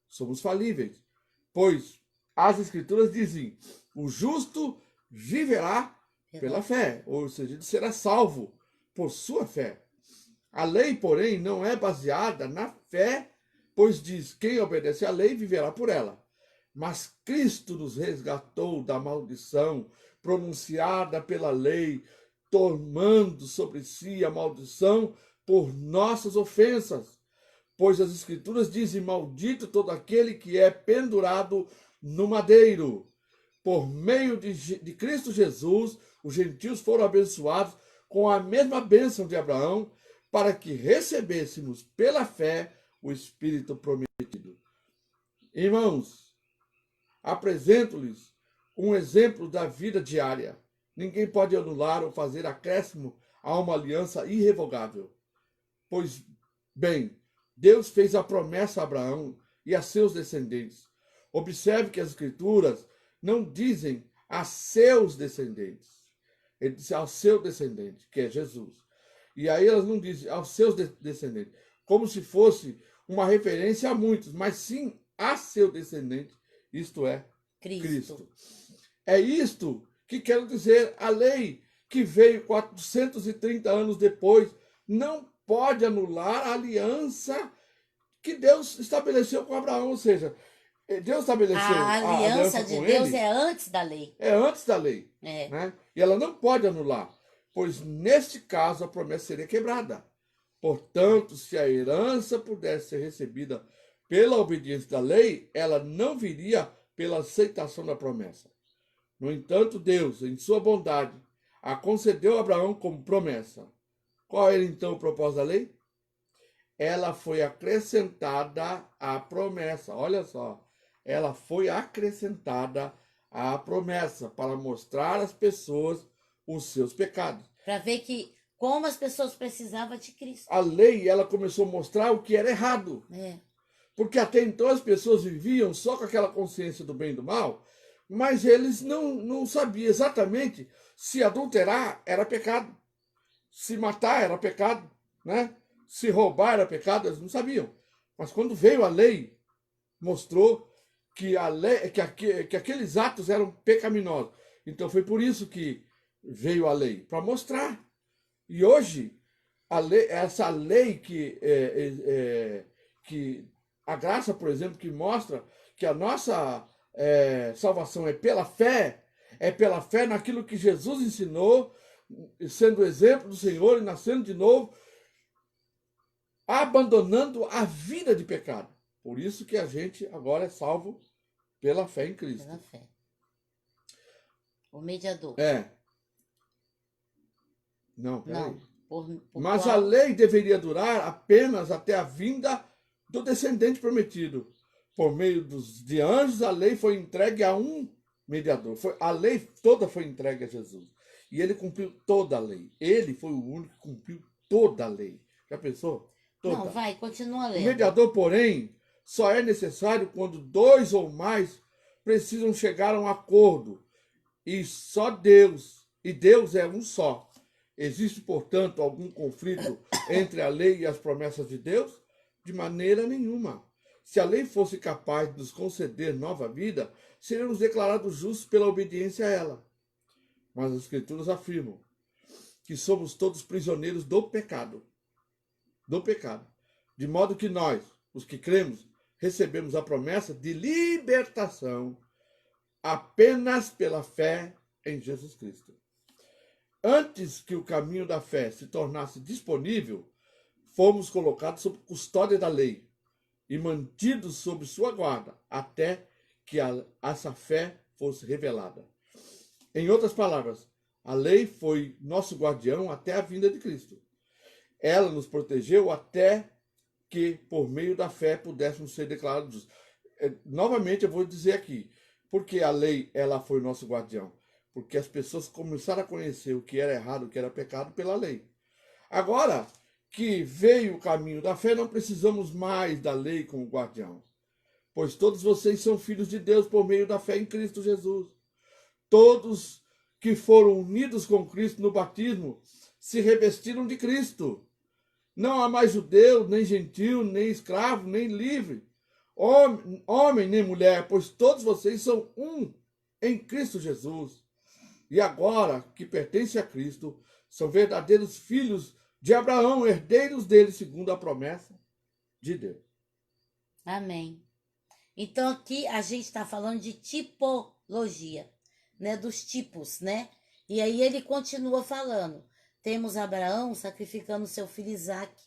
S1: Somos falíveis. Pois as Escrituras dizem: o justo viverá pela fé. Ou seja, ele será salvo por sua fé. A lei, porém, não é baseada na fé, pois diz: quem obedece à lei viverá por ela. Mas Cristo nos resgatou da maldição pronunciada pela lei, tomando sobre si a maldição por nossas ofensas. Pois as Escrituras dizem: maldito todo aquele que é pendurado no madeiro. Por meio de Cristo Jesus, os gentios foram abençoados com a mesma bênção de Abraão, para que recebêssemos pela fé o Espírito prometido. Irmãos, apresento-lhes um exemplo da vida diária. Ninguém pode anular ou fazer acréscimo a uma aliança irrevogável. Pois bem, Deus fez a promessa a Abraão e a seus descendentes. Observe que as Escrituras não dizem a seus descendentes. Ele disse ao seu descendente, que é Jesus. E aí elas não dizem aos seus descendentes, como se fosse uma referência a muitos, mas sim a seu descendente, isto é, Cristo. É isto que quero dizer: a lei que veio 430 anos depois não pode anular a aliança que Deus estabeleceu com Abraão, ou seja, Deus estabeleceu
S2: A
S1: a
S2: aliança
S1: aliança
S2: de
S1: com
S2: Deus
S1: ele,
S2: é antes da lei.
S1: é antes da lei,
S2: É.
S1: né? E ela não pode anular, pois neste caso a promessa seria quebrada. Portanto, se a herança pudesse ser recebida pela obediência da lei, ela não viria pela aceitação da promessa. No entanto, Deus, em sua bondade, a concedeu a Abraão como promessa. Qual era então o propósito da lei? Ela foi acrescentada à promessa. Olha só, ela foi acrescentada à promessa para mostrar às pessoas os seus pecados.
S2: Para ver que como as pessoas precisavam de Cristo.
S1: A lei, ela começou a mostrar o que era errado.
S2: É.
S1: Porque até então as pessoas viviam só com aquela consciência do bem e do mal, mas eles não sabiam exatamente se adulterar era pecado, se matar era pecado, né? Se roubar era pecado, eles não sabiam. Mas quando veio a lei, mostrou que, que aqueles atos eram pecaminosos. Então foi por isso que veio a lei, para mostrar. E hoje, essa lei que a graça, por exemplo, que mostra que a nossa salvação é pela fé naquilo que Jesus ensinou, sendo o exemplo do Senhor e nascendo de novo, abandonando a vida de pecado. Por isso que a gente agora é salvo pela fé em Cristo.
S2: Pela fé. O mediador.
S1: Não, peraí.
S2: Não. Por
S1: Mas
S2: qual...
S1: a lei deveria durar apenas até a vinda do descendente prometido. Por meio de anjos, a lei foi entregue a um mediador. A lei toda foi entregue a Jesus. E ele cumpriu toda a lei. Ele foi o único que cumpriu toda a lei. Já pensou? Toda.
S2: Não, vai, continua lendo.
S1: O mediador, porém, só é necessário quando dois ou mais precisam chegar a um acordo. E só Deus, e Deus é um só. Existe, portanto, algum conflito entre a lei e as promessas de Deus? De maneira nenhuma. Se a lei fosse capaz de nos conceder nova vida, seríamos declarados justos pela obediência a ela. Mas as Escrituras afirmam que somos todos prisioneiros do pecado. Do pecado. De modo que nós, os que cremos, recebemos a promessa de libertação apenas pela fé em Jesus Cristo. Antes que o caminho da fé se tornasse disponível, fomos colocados sob custódia da lei e mantidos sob sua guarda até que essa fé fosse revelada. Em outras palavras, a lei foi nosso guardião até a vinda de Cristo. Ela nos protegeu até que, por meio da fé, pudéssemos ser declarados justos. Novamente, eu vou dizer aqui, porque a lei ela foi nosso guardião. Porque as pessoas começaram a conhecer o que era errado, o que era pecado pela lei. Agora que veio o caminho da fé, não precisamos mais da lei como guardião. Pois todos vocês são filhos de Deus por meio da fé em Cristo Jesus. Todos que foram unidos com Cristo no batismo se revestiram de Cristo. Não há mais judeu, nem gentil, nem escravo, nem livre, homem nem mulher, pois todos vocês são um em Cristo Jesus. E agora que pertencem a Cristo, são verdadeiros filhos de Abraão, herdeiros dele, segundo a promessa de Deus.
S2: Amém. Então aqui a gente está falando de tipologia, né? Dos tipos, né? E aí ele continua falando. Temos Abraão sacrificando seu filho Isaque,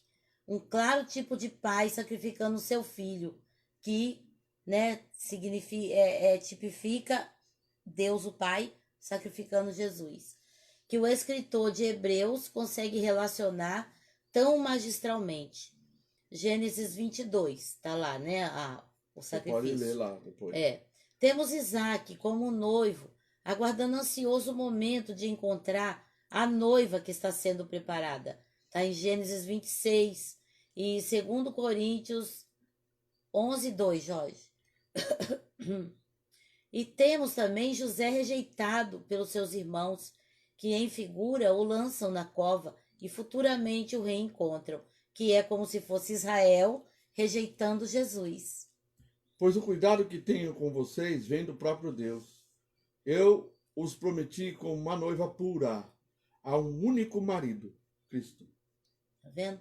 S2: um claro tipo de pai sacrificando seu filho, que, né, tipifica Deus o Pai sacrificando Jesus, que o escritor de Hebreus consegue relacionar tão magistralmente. Gênesis 22, tá lá, né, o sacrifício.
S1: Você pode ler lá depois.
S2: Temos Isaque como noivo, aguardando ansioso o momento de encontrar a noiva que está sendo preparada. Está em Gênesis 26 e 2 Coríntios 11, 2, Jorge. E temos também José rejeitado pelos seus irmãos, que em figura o lançam na cova e futuramente o reencontram, que é como se fosse Israel rejeitando Jesus.
S1: Pois o cuidado que tenho com vocês vem do próprio Deus. Eu os prometi como uma noiva pura a um único marido, Cristo.
S2: Tá vendo?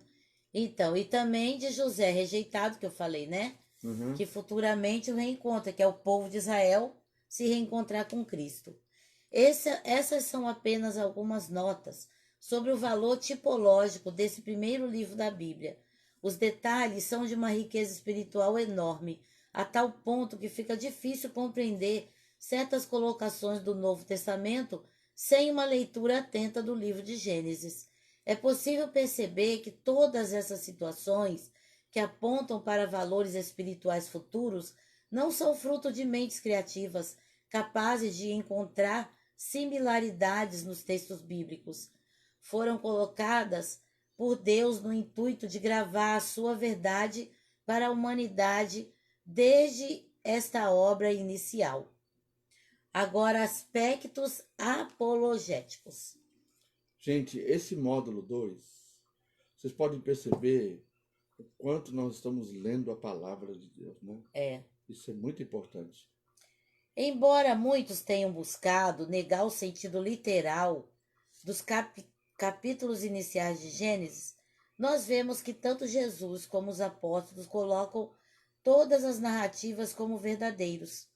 S2: Então, e também de José rejeitado, que eu falei, né?
S1: Uhum.
S2: Que futuramente o reencontra, que é o povo de Israel se reencontrar com Cristo. Essas são apenas algumas notas sobre o valor tipológico desse primeiro livro da Bíblia. Os detalhes são de uma riqueza espiritual enorme, a tal ponto que fica difícil compreender certas colocações do Novo Testamento sem uma leitura atenta do livro de Gênesis. É possível perceber que todas essas situações que apontam para valores espirituais futuros não são fruto de mentes criativas capazes de encontrar similaridades nos textos bíblicos. Foram colocadas por Deus no intuito de gravar a sua verdade para a humanidade desde esta obra inicial. Agora, aspectos apologéticos.
S1: Gente, esse módulo 2, vocês podem perceber o quanto nós estamos lendo a palavra de Deus, né?
S2: É.
S1: Isso é muito importante.
S2: Embora muitos tenham buscado negar o sentido literal dos capítulos iniciais de Gênesis, nós vemos que tanto Jesus como os apóstolos colocam todas as narrativas como verdadeiros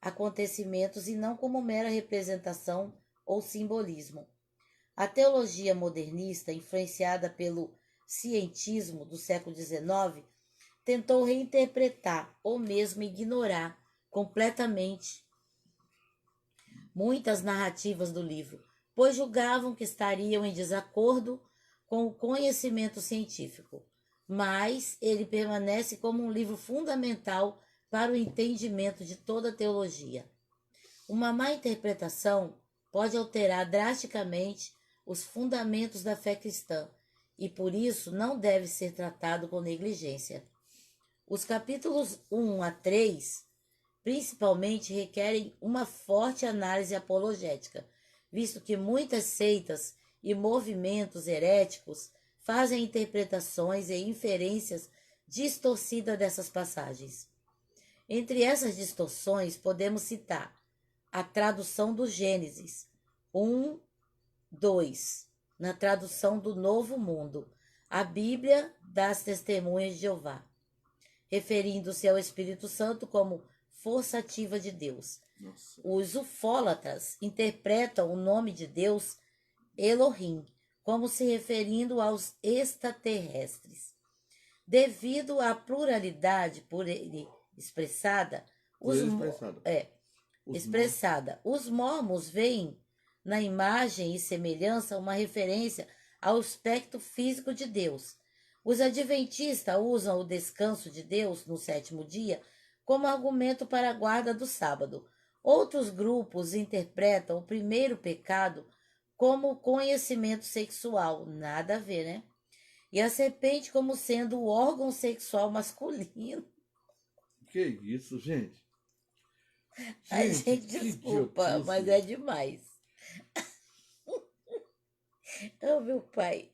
S2: acontecimentos e não como mera representação ou simbolismo. A teologia modernista, influenciada pelo cientismo do século XIX, tentou reinterpretar ou mesmo ignorar completamente muitas narrativas do livro, pois julgavam que estariam em desacordo com o conhecimento científico. Mas ele permanece como um livro fundamental para o entendimento de toda a teologia. Uma má interpretação pode alterar drasticamente os fundamentos da fé cristã e por isso não deve ser tratado com negligência. Os capítulos 1 a 3 principalmente requerem uma forte análise apologética, visto que muitas seitas e movimentos heréticos fazem interpretações e inferências distorcidas dessas passagens. Entre essas distorções, podemos citar a tradução do Gênesis 1, 2, na tradução do Novo Mundo, a Bíblia das Testemunhas de Jeová, referindo-se ao Espírito Santo como força ativa de Deus.
S1: Nossa.
S2: Os ufólatras interpretam o nome de Deus, Elohim, como se referindo aos extraterrestres. Devido à pluralidade por ele expressada, os mormons veem na imagem e semelhança uma referência ao aspecto físico de Deus. Os adventistas usam o descanso de Deus no sétimo dia como argumento para a guarda do sábado. Outros grupos interpretam o primeiro pecado como conhecimento sexual, nada a ver, né? E a serpente como sendo o órgão sexual masculino.
S1: Que isso, gente?
S2: Ai, gente, desculpa, mas é demais. Oh, meu pai,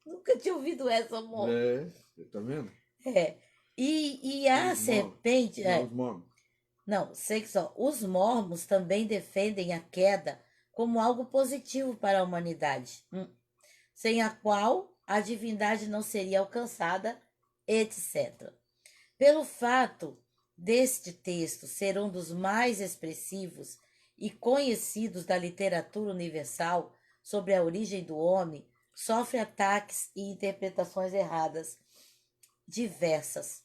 S2: nunca tinha ouvido essa, amor.
S1: Tá vendo?
S2: E a serpente...
S1: Não, os mormons.
S2: Não, sexual. Os mormons também defendem a queda como algo positivo para a humanidade, sem a qual a divindade não seria alcançada, etc. Pelo fato deste texto ser um dos mais expressivos e conhecidos da literatura universal sobre a origem do homem, sofre ataques e interpretações erradas diversas.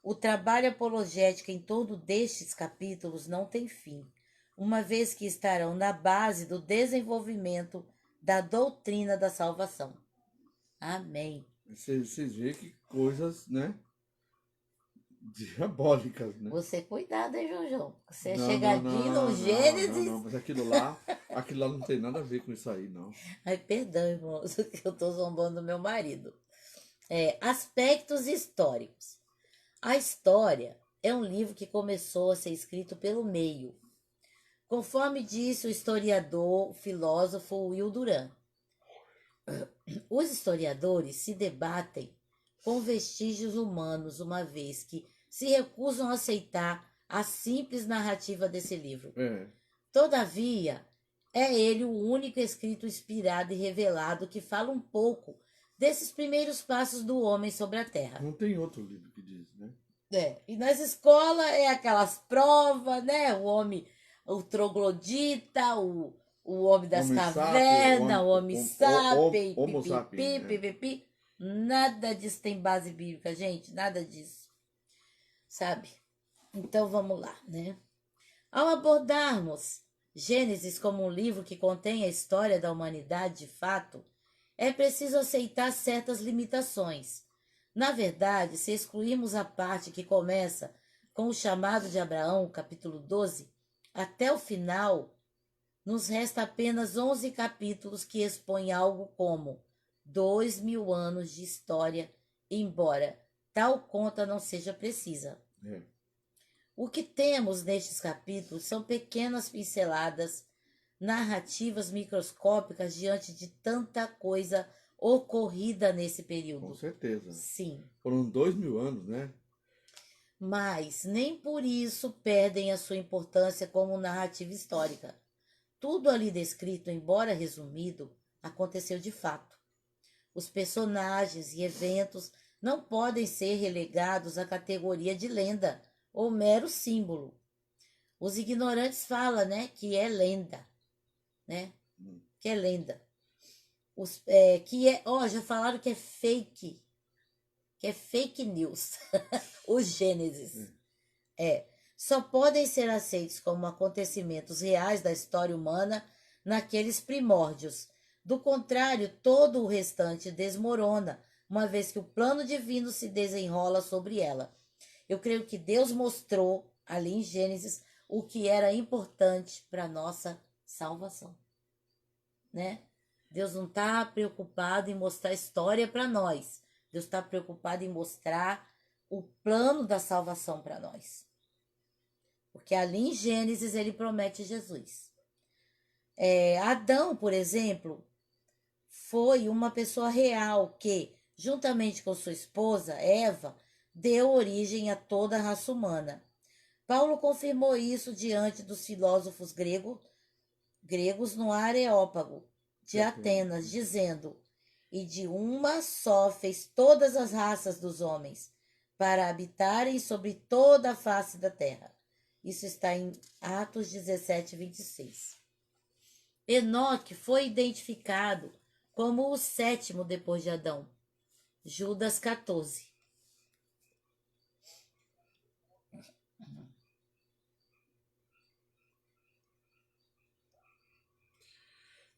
S2: O trabalho apologético em torno destes capítulos não tem fim, uma vez que estarão na base do desenvolvimento da doutrina da salvação. Amém.
S1: Vocês veem que coisas, né? Diabólicas, né?
S2: Você cuidado, hein, João? Você é chegadinho no Gênesis.
S1: Não, mas aquilo lá não tem nada a ver com isso aí, não.
S2: Ai, perdão, irmãos, que eu tô zombando do meu marido. Aspectos históricos. A história é um livro que começou a ser escrito pelo meio, conforme disse o historiador, o filósofo Will Durant. Os historiadores se debatem com vestígios humanos, uma vez que se recusam a aceitar a simples narrativa desse livro. Todavia, é ele o único escrito inspirado e revelado que fala um pouco desses primeiros passos do homem sobre a terra.
S1: Não tem outro livro que diz, né?
S2: E nas escolas é aquelas provas, né? O homem, o troglodita, o homem das
S1: Homem sapiens,
S2: cavernas, o homem sapiens,
S1: Homo sapiens,
S2: pipipi,
S1: né?
S2: pipipi. Nada disso tem base bíblica, gente, nada disso, sabe? Então vamos lá, né? Ao abordarmos Gênesis como um livro que contém a história da humanidade de fato, é preciso aceitar certas limitações. Na verdade, se excluirmos a parte que começa com o chamado de Abraão, capítulo 12, até o final, nos resta apenas 11 capítulos que expõem algo como 2.000 anos de história, embora tal conta não seja precisa.
S1: É.
S2: O que temos nestes capítulos são pequenas pinceladas, narrativas microscópicas diante de tanta coisa ocorrida nesse período.
S1: Com certeza.
S2: Sim.
S1: Foram 2.000 anos, né?
S2: Mas nem por isso perdem a sua importância como narrativa histórica. Tudo ali descrito, embora resumido, aconteceu de fato. Os personagens e eventos não podem ser relegados à categoria de lenda ou mero símbolo. Os ignorantes falam, né, que é lenda, né? Que é lenda. Já falaram que é fake news. Os Gênesis. Só podem ser aceitos como acontecimentos reais da história humana naqueles primórdios. Do contrário, todo o restante desmorona, uma vez que o plano divino se desenrola sobre ela. Eu creio que Deus mostrou ali em Gênesis o que era importante para a nossa salvação, né? Deus não está preocupado em mostrar história para nós. Deus está preocupado em mostrar o plano da salvação para nós. Porque ali em Gênesis ele promete Jesus. Adão, por exemplo, foi uma pessoa real que, juntamente com sua esposa, Eva, deu origem a toda a raça humana. Paulo confirmou isso diante dos filósofos gregos no Areópago de Atenas, dizendo: e de uma só fez todas as raças dos homens, para habitarem sobre toda a face da terra. Isso está em Atos 17, 26. Enoque foi identificado como o sétimo depois de Adão. Judas 14.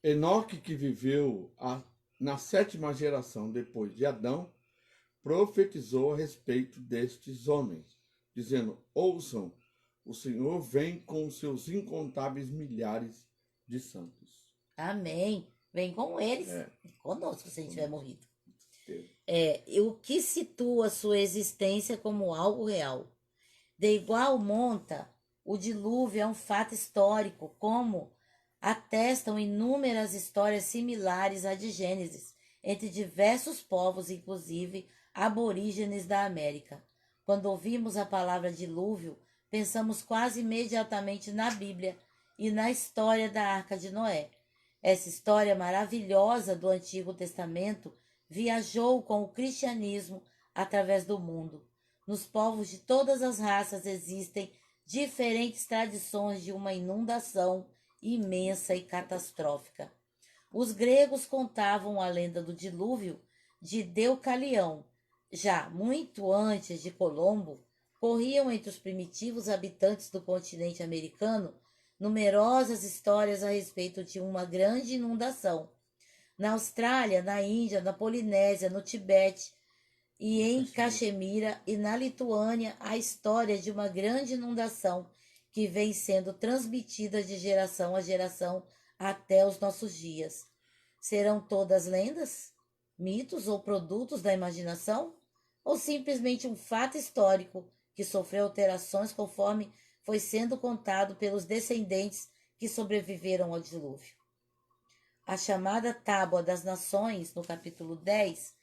S1: Enoque, que viveu na 7ª geração depois de Adão, profetizou a respeito destes homens, dizendo: ouçam, o Senhor vem com os seus incontáveis milhares de santos.
S2: Amém. Vem com eles, conosco, se a gente tiver morrido.
S1: É.
S2: O que situa sua existência como algo real. De igual monta, o dilúvio é um fato histórico, como atestam inúmeras histórias similares à de Gênesis, entre diversos povos, inclusive aborígenes da América. Quando ouvimos a palavra dilúvio, pensamos quase imediatamente na Bíblia e na história da Arca de Noé. Essa história maravilhosa do Antigo Testamento viajou com o cristianismo através do mundo. Nos povos de todas as raças existem diferentes tradições de uma inundação imensa e catastrófica. Os gregos contavam a lenda do dilúvio de Deucalião. Já muito antes de Colombo, corriam entre os primitivos habitantes do continente americano numerosas histórias a respeito de uma grande inundação. Na Austrália, na Índia, na Polinésia, no Tibete e em Caxemira e na Lituânia, a história de uma grande inundação que vem sendo transmitida de geração a geração até os nossos dias. Serão todas lendas, mitos ou produtos da imaginação? Ou simplesmente um fato histórico que sofreu alterações conforme foi sendo contado pelos descendentes que sobreviveram ao dilúvio? A chamada Tábua das Nações, no capítulo 10,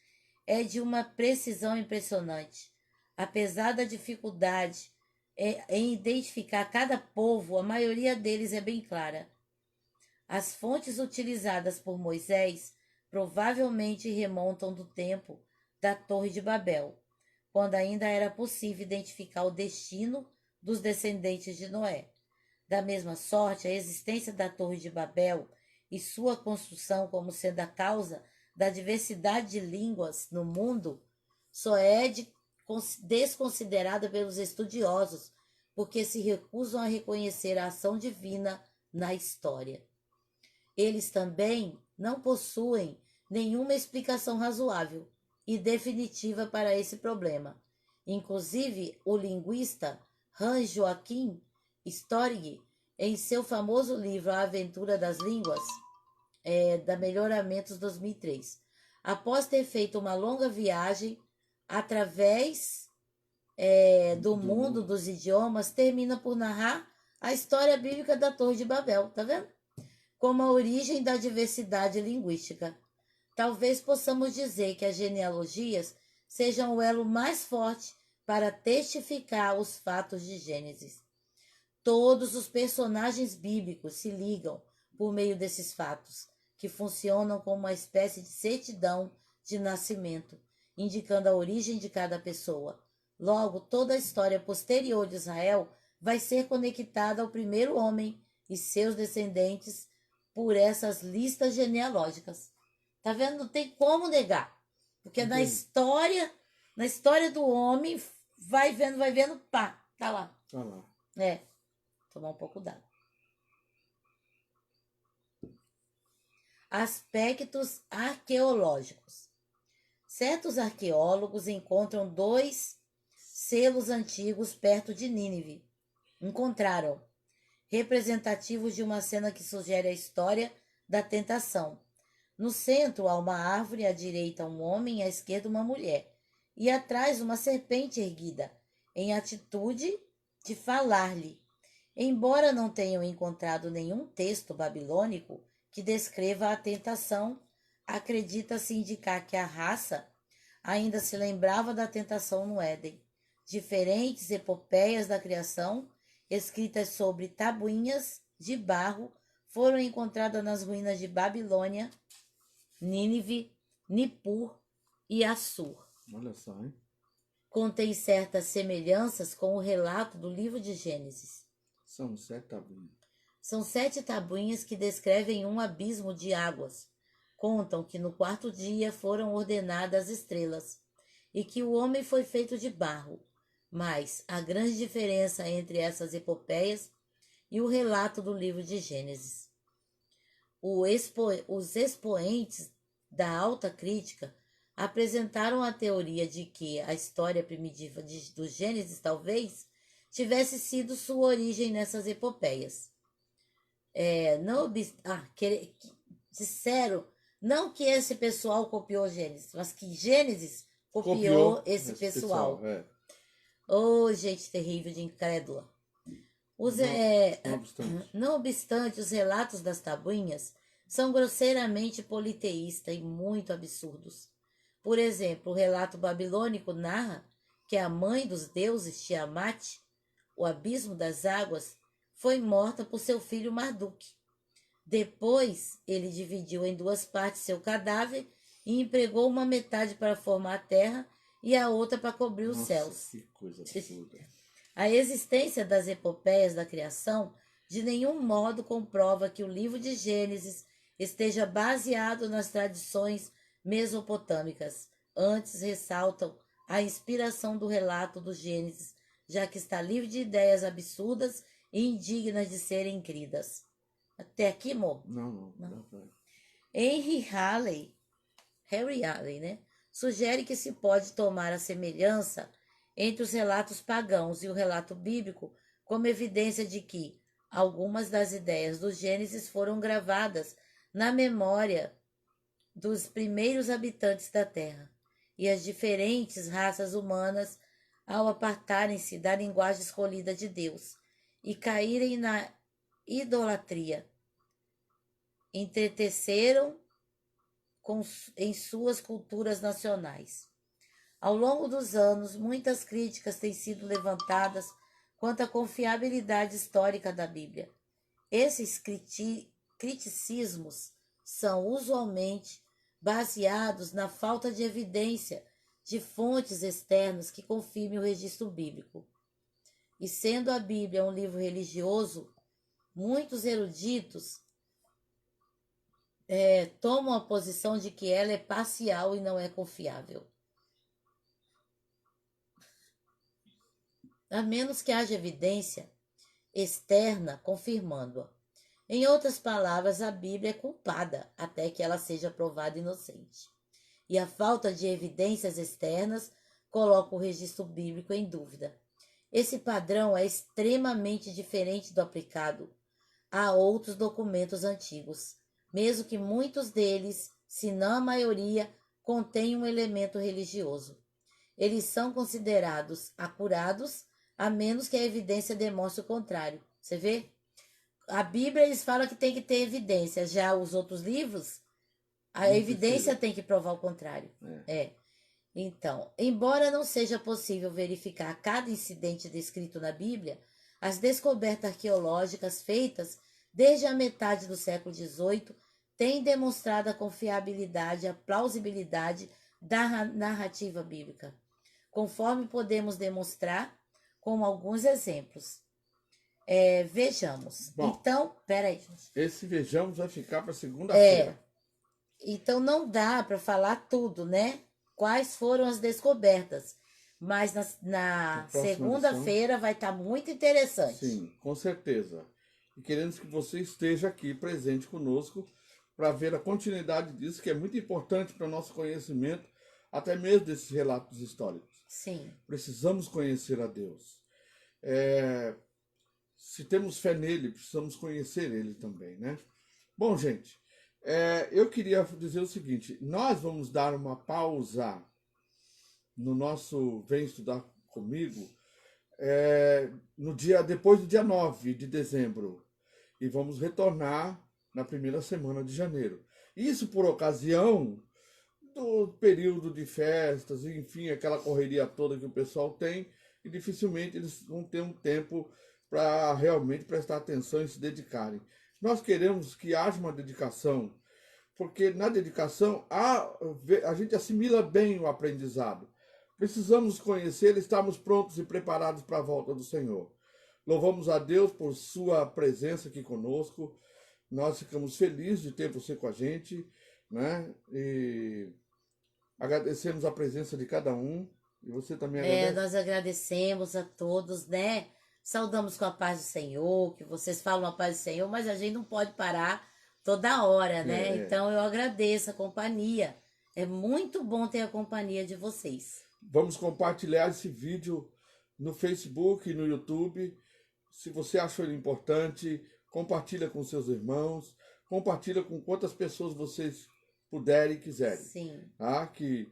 S2: é de uma precisão impressionante. Apesar da dificuldade em identificar cada povo, a maioria deles é bem clara. As fontes utilizadas por Moisés provavelmente remontam do tempo da Torre de Babel, quando ainda era possível identificar o destino dos descendentes de Noé. Da mesma sorte, a existência da Torre de Babel e sua construção como sendo a causa da diversidade de línguas no mundo só é desconsiderada pelos estudiosos, porque se recusam a reconhecer a ação divina na história. Eles também não possuem nenhuma explicação razoável e definitiva para esse problema. Inclusive, o linguista Hans Joachim Storig, em seu famoso livro A Aventura das Línguas, da Melhoramentos 2003, após ter feito uma longa viagem através do mundo dos idiomas, termina por narrar a história bíblica da Torre de Babel, tá vendo? Como a origem da diversidade linguística. Talvez possamos dizer que as genealogias sejam o elo mais forte para testificar os fatos de Gênesis. Todos os personagens bíblicos se ligam por meio desses fatos, que funcionam como uma espécie de certidão de nascimento, indicando a origem de cada pessoa. Logo, toda a história posterior de Israel vai ser conectada ao primeiro homem e seus descendentes por essas listas genealógicas. Tá vendo? Não tem como negar. Porque na história do homem, vai vendo, pá, tá lá.
S1: Tá lá.
S2: Tomar um pouco d'água. Aspectos arqueológicos. Certos arqueólogos encontram 2 selos antigos perto de Nínive. Encontraram, representativos de uma cena que sugere a história da tentação. No centro há uma árvore, à direita um homem e à esquerda uma mulher, e atrás uma serpente erguida, em atitude de falar-lhe. Embora não tenham encontrado nenhum texto babilônico que descreva a tentação, acredita-se indicar que a raça ainda se lembrava da tentação no Éden. Diferentes epopeias da criação, escritas sobre tabuinhas de barro, foram encontradas nas ruínas de Babilônia, Nínive, Nippur e Assur.
S1: Olha só, hein?
S2: Contém certas semelhanças com o relato do livro de Gênesis.
S1: São 7 tabuinhas.
S2: São 7 tabuinhas que descrevem um abismo de águas. Contam que no 4º dia foram ordenadas estrelas e que o homem foi feito de barro. Mas a grande diferença entre essas epopeias e o relato do livro de Gênesis. Os expoentes da alta crítica apresentaram a teoria de que a história primitiva do Gênesis talvez tivesse sido sua origem nessas epopeias. Disseram não que esse pessoal copiou Gênesis, mas que Gênesis copiou esse pessoal. Gente terrível de incrédula. Não obstante, os relatos das tabuinhas são grosseiramente politeístas e muito absurdos. Por exemplo, o relato babilônico narra que a mãe dos deuses, Tiamat, o abismo das águas, foi morta por seu filho Marduk. Depois, ele dividiu em 2 partes seu cadáver e empregou uma metade para formar a terra e a outra para cobrir os céus.
S1: Que coisa absurda.
S2: A existência das epopeias da criação de nenhum modo comprova que o livro de Gênesis esteja baseado nas tradições mesopotâmicas. Antes, ressaltam a inspiração do relato do Gênesis, já que está livre de ideias absurdas e indignas de serem cridas. Até aqui, amor?
S1: Não.
S2: Harry Halley, né? Sugere que se pode tomar a semelhança entre os relatos pagãos e o relato bíblico como evidência de que algumas das ideias do Gênesis foram gravadas na memória dos primeiros habitantes da Terra, e as diferentes raças humanas, ao apartarem-se da linguagem escolhida de Deus e caírem na idolatria, entreteceram em suas culturas nacionais. Ao longo dos anos, muitas críticas têm sido levantadas quanto à confiabilidade histórica da Bíblia. Esses criticismos são usualmente baseados na falta de evidência de fontes externas que confirmem o registro bíblico. E sendo a Bíblia um livro religioso, muitos eruditos tomam a posição de que ela é parcial e não é confiável. A menos que haja evidência externa confirmando-a. Em outras palavras, a Bíblia é culpada até que ela seja provada inocente. E a falta de evidências externas coloca o registro bíblico em dúvida. Esse padrão é extremamente diferente do aplicado a outros documentos antigos, mesmo que muitos deles, se não a maioria, contenham um elemento religioso. Eles são considerados acurados, a menos que a evidência demonstre o contrário. Você vê? A Bíblia, eles falam que tem que ter evidência. Já os outros livros, a
S1: Não
S2: evidência
S1: precisa.
S2: tem que provar o contrário. Então, embora não seja possível verificar cada incidente descrito na Bíblia, as descobertas arqueológicas feitas desde a metade do século XVIII têm demonstrado a confiabilidade e a plausibilidade da narrativa bíblica, conforme podemos demonstrar com alguns exemplos. Vejamos.
S1: Bom,
S2: então, peraí.
S1: Esse vejamos vai ficar para segunda-feira.
S2: Então não dá para falar tudo, né? Quais foram as descobertas. Mas na segunda-feira vai estar muito interessante.
S1: Sim, com certeza. E queremos que você esteja aqui presente conosco para ver a continuidade disso, que é muito importante para o nosso conhecimento, até mesmo desses relatos históricos.
S2: Sim.
S1: Precisamos conhecer a Deus. Se temos fé nele, precisamos conhecer ele também, né? Bom, gente, eu queria dizer o seguinte: nós vamos dar uma pausa no nosso Vem Estudar Comigo depois do dia 9 de dezembro e vamos retornar na primeira semana de janeiro. Isso por ocasião do período de festas, enfim, aquela correria toda que o pessoal tem, e dificilmente eles vão ter um tempo para realmente prestar atenção e se dedicarem. Nós queremos que haja uma dedicação, porque na dedicação a gente assimila bem o aprendizado. Precisamos conhecer, estarmos prontos e preparados para a volta do Senhor. Louvamos a Deus por sua presença aqui conosco. Nós ficamos felizes de ter você com a gente, né? E agradecemos a presença de cada um. E você também agradece?
S2: Nós agradecemos a todos, né? Saudamos com a paz do Senhor, que vocês falam a paz do Senhor, mas a gente não pode parar toda hora, né? Então eu agradeço a companhia. É muito bom ter a companhia de vocês.
S1: Vamos compartilhar esse vídeo no Facebook e no YouTube. Se você achou ele importante, compartilha com seus irmãos, compartilha com quantas pessoas vocês puderem e quiserem.
S2: Sim.
S1: Tá? Que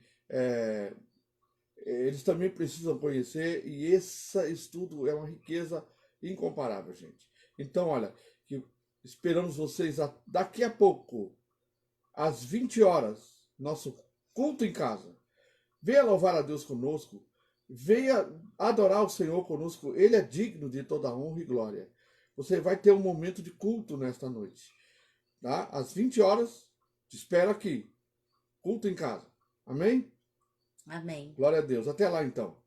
S1: eles também precisam conhecer, e esse estudo é uma riqueza incomparável, gente. Então, olha, que esperamos vocês daqui a pouco, às 20 horas, nosso culto em casa. Venha louvar a Deus conosco, venha adorar o Senhor conosco, Ele é digno de toda honra e glória. Você vai ter um momento de culto nesta noite. Tá? Às 20 horas, te espero aqui. Culto em casa. Amém?
S2: Amém.
S1: Glória a Deus. Até lá, então.